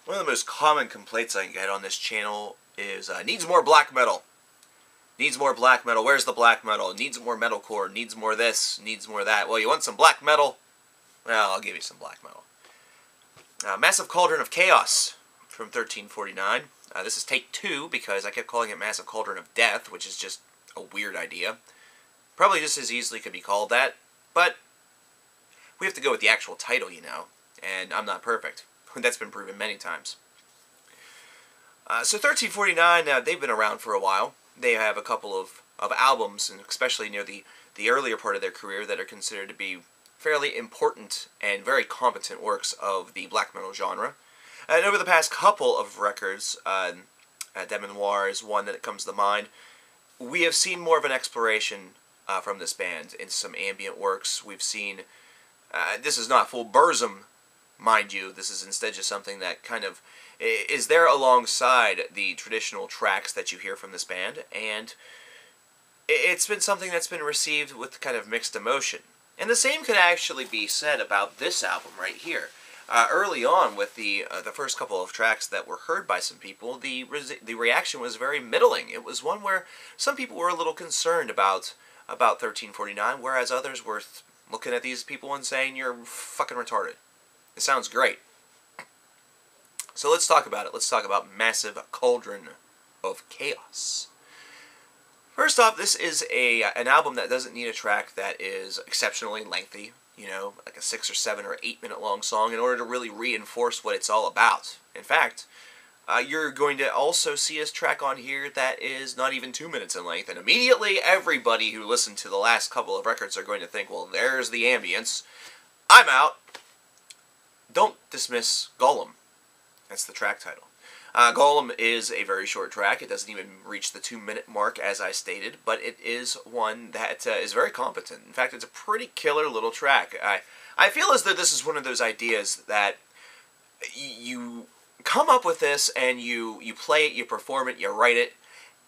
One of the most common complaints I get on this channel is, needs more black metal. Needs more black metal. Where's the black metal? Needs more metalcore. Needs more this. Needs more that. Well, you want some black metal? Well, I'll give you some black metal. Massive Cauldron of Chaos from 1349. This is take 2 because I kept calling it Massive Cauldron of Death, which is just a weird idea. Probably just as easily could be called that, but we have to go with the actual title, you know, and I'm not perfect. That's been proven many times. So 1349, they've been around for a while. They have a couple of albums, and especially near the earlier part of their career, that are considered to be fairly important and very competent works of the black metal genre. And over the past couple of records, Demenoir is one that comes to mind, we have seen more of an exploration from this band in some ambient works. We've seen, this is not full Burzum, mind you, this is instead just something that kind of is there alongside the traditional tracks that you hear from this band, and it's been something that's been received with kind of mixed emotion. And the same could actually be said about this album right here. Early on, with the first couple of tracks that were heard by some people, the reaction was very middling. It was one where some people were a little concerned about 1349, whereas others were looking at these people and saying, "You're fucking retarded. It sounds great." So let's talk about it. Let's talk about Massive Cauldron of Chaos. First off, this is an album that doesn't need a track that is exceptionally lengthy, you know, like a 6 or 7 or 8 minute long song, in order to really reinforce what it's all about. In fact, you're going to also see a track on here that is not even 2 minutes in length, and immediately everybody who listened to the last couple of records are going to think, well, there's the ambience. I'm out. Don't dismiss Golem. That's the track title. Golem is a very short track. It doesn't even reach the 2 minute mark, as I stated, but it is one that is very competent. In fact, it's a pretty killer little track. I feel as though this is one of those ideas that you come up with this and you play it, you perform it, you write it,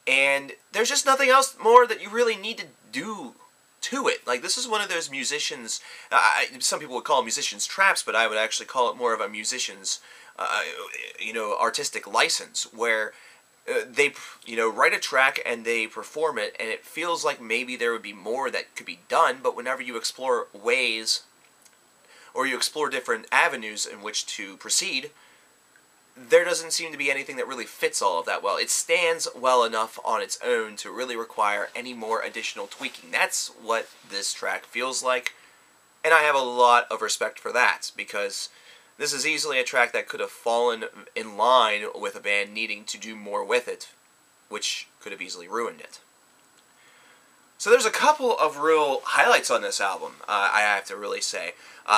and there's just nothing else more that you really need to do to it. Like, this is one of those musicians, some people would call it musicians' traps, but I would actually call it more of a musician's artistic license, where they, write a track and they perform it, and it feels like maybe there would be more that could be done, but whenever you explore ways, or you explore different avenues in which to proceed, there doesn't seem to be anything that really fits all of that well. It stands well enough on its own to really require any more additional tweaking. That's what this track feels like, and I have a lot of respect for that, because this is easily a track that could have fallen in line with a band needing to do more with it, which could have easily ruined it. So there's a couple of real highlights on this album, I have to really say.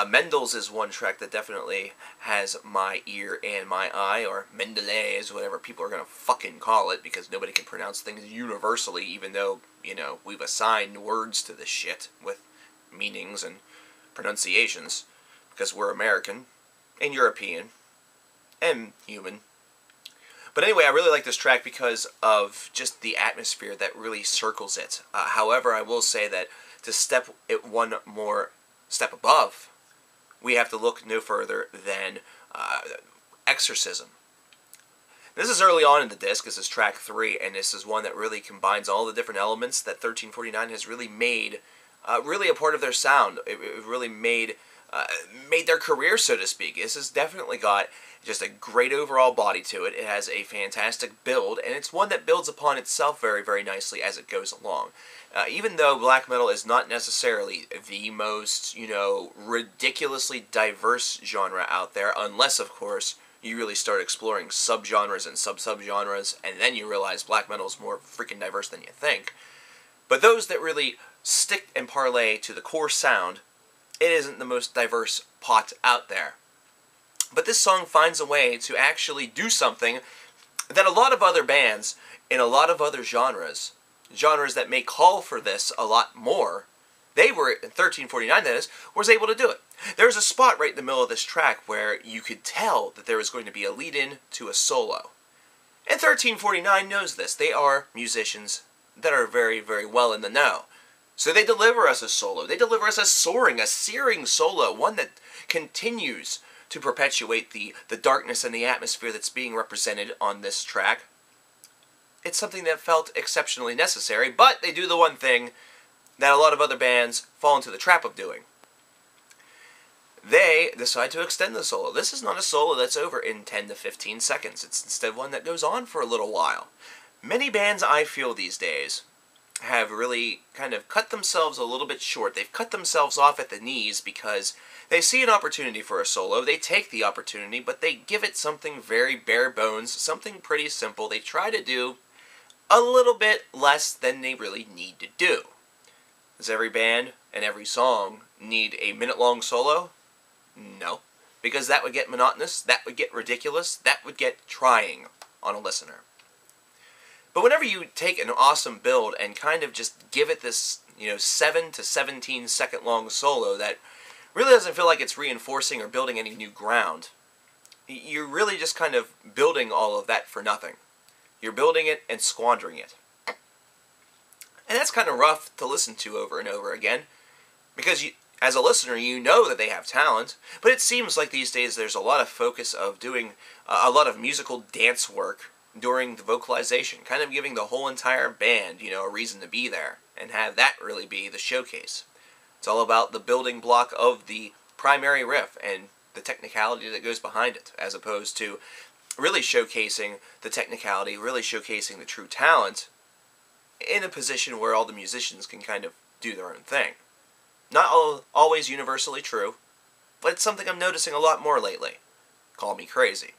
Mendel's is one track that definitely has my ear and my eye, or Mendelez, whatever people are going to fucking call it, because nobody can pronounce things universally, even though, we've assigned words to this shit with meanings and pronunciations, because we're American and European and human. But anyway, I really like this track because of just the atmosphere that really circles it. However, I will say that to step it one more step above, we have to look no further than Exorcism. This is early on in the disc. This is track 3, and this is one that really combines all the different elements that 1349 has really made really a part of their sound. It really made their career, so to speak. This has definitely got just a great overall body to it. It has a fantastic build, and it's one that builds upon itself very, very nicely as it goes along. Even though black metal is not necessarily the most, ridiculously diverse genre out there, unless, of course, you really start exploring subgenres and sub-subgenres, and then you realize black metal is more freaking diverse than you think. But those that really stick and parlay to the core sound, it isn't the most diverse pot out there. But this song finds a way to actually do something that a lot of other bands in a lot of other genres that may call for this a lot more, they were, in 1349 that is, was able to do it. There's a spot right in the middle of this track where you could tell that there was going to be a lead-in to a solo. And 1349 knows this. They are musicians that are very, very well in the know. So they deliver us a solo. They deliver us a soaring, a searing solo, one that continues to perpetuate the darkness and the atmosphere that's being represented on this track. It's something that felt exceptionally necessary, but they do the one thing that a lot of other bands fall into the trap of doing. They decide to extend the solo. This is not a solo that's over in 10 to 15 seconds. It's instead one that goes on for a little while. Many bands, I feel these days, have really kind of cut themselves a little bit short. They've cut themselves off at the knees because they see an opportunity for a solo. They take the opportunity, but they give it something very bare bones, something pretty simple. They try to do a little bit less than they really need to do. Does every band and every song need a minute-long solo? No, because that would get monotonous, that would get ridiculous, that would get trying on a listener. But whenever you take an awesome build and kind of just give it this, 7 to 17 second long solo that really doesn't feel like it's reinforcing or building any new ground, you're really just kind of building all of that for nothing. You're building it and squandering it. And that's kind of rough to listen to over and over again, because as a listener, you know that they have talent, but it seems like these days there's a lot of focus of doing a lot of musical dance work during the vocalization, kind of giving the whole entire band, a reason to be there, and have that really be the showcase. It's all about the building block of the primary riff and the technicality that goes behind it, as opposed to really showcasing the technicality, really showcasing the true talent in a position where all the musicians can kind of do their own thing. Not always universally true, but it's something I'm noticing a lot more lately. Call me crazy.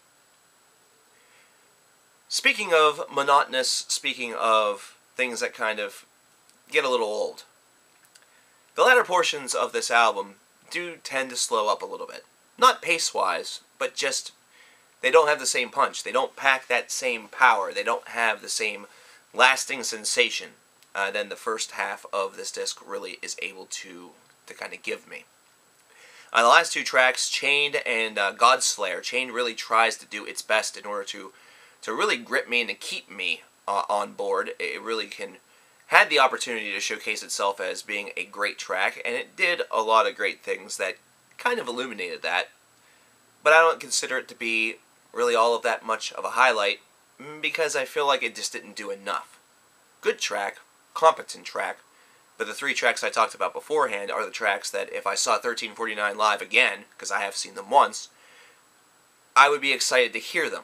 Speaking of monotonous, speaking of things that kind of get a little old, the latter portions of this album do tend to slow up a little bit. Not pace-wise, but just they don't have the same punch. They don't pack that same power. They don't have the same lasting sensation than the first half of this disc really is able to kind of give me. The last two tracks, Chained and Godslayer, Chained really tries to do its best in order to really grip me and to keep me on board. It really had the opportunity to showcase itself as being a great track, and it did a lot of great things that kind of illuminated that, but I don't consider it to be really all of that much of a highlight, because I feel like it just didn't do enough. Good track, competent track, but the three tracks I talked about beforehand are the tracks that if I saw 1349 live again, because I have seen them once, I would be excited to hear them.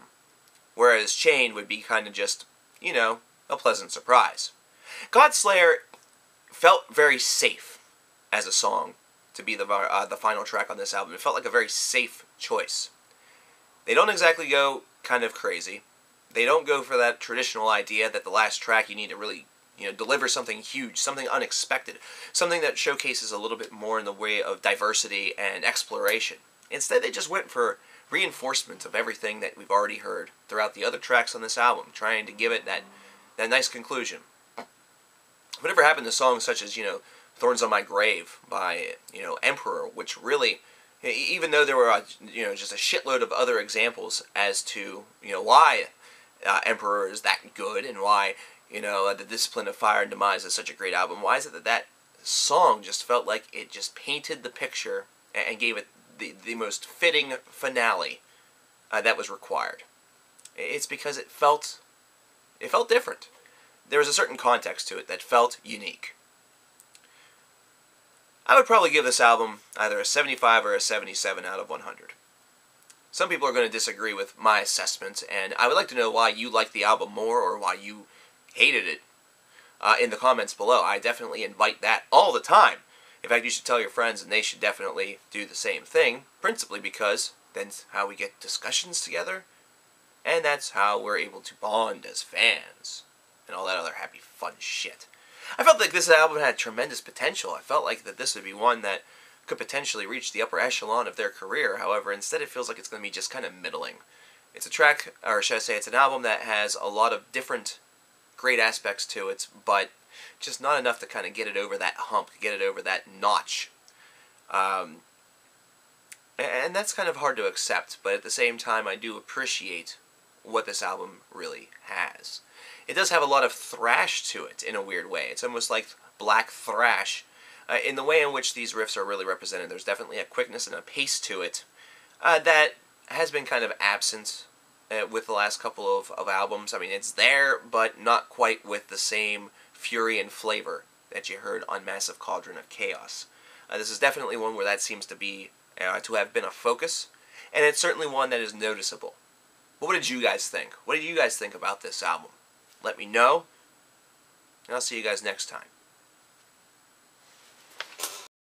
Whereas Chained would be kind of just, a pleasant surprise. Godslayer felt very safe as a song to be the final track on this album. It felt like a very safe choice. They don't exactly go kind of crazy. They don't go for that traditional idea that the last track you need to really, deliver something huge, something unexpected, something that showcases a little bit more in the way of diversity and exploration. Instead, they just went for reinforcement of everything that we've already heard throughout the other tracks on this album, trying to give it that nice conclusion. Whatever happened to songs such as, Thorns on My Grave by, Emperor, which really, even though there were, just a shitload of other examples as to, why Emperor is that good and why, The Discipline of Fire and Demise is such a great album, why is it that song just felt like it just painted the picture and gave it the most fitting finale that was required? It's because it felt different. There was a certain context to it that felt unique. I would probably give this album either a 75 or a 77 out of 100. Some people are going to disagree with my assessment, and I would like to know why you like the album more or why you hated it in the comments below. I definitely invite that all the time. In fact, you should tell your friends, and they should definitely do the same thing, principally because that's how we get discussions together, and that's how we're able to bond as fans, and all that other happy, fun shit. I felt like this album had tremendous potential. I felt like that this would be one that could potentially reach the upper echelon of their career. However, instead it feels like it's going to be just kind of middling. It's a track, or should I say it's an album that has a lot of different great aspects to it, but just not enough to kind of get it over that hump, get it over that notch. And that's kind of hard to accept, but at the same time I do appreciate what this album really has. It does have a lot of thrash to it in a weird way. It's almost like black thrash in the way in which these riffs are really represented. There's definitely a quickness and a pace to it that has been kind of absent with the last couple of albums. I mean, it's there, but not quite with the same fury and flavor that you heard on Massive Cauldron of Chaos. This is definitely one where that seems to be to have been a focus, and it's certainly one that is noticeable. But what did you guys think? What did you guys think about this album? Let me know, and I'll see you guys next time.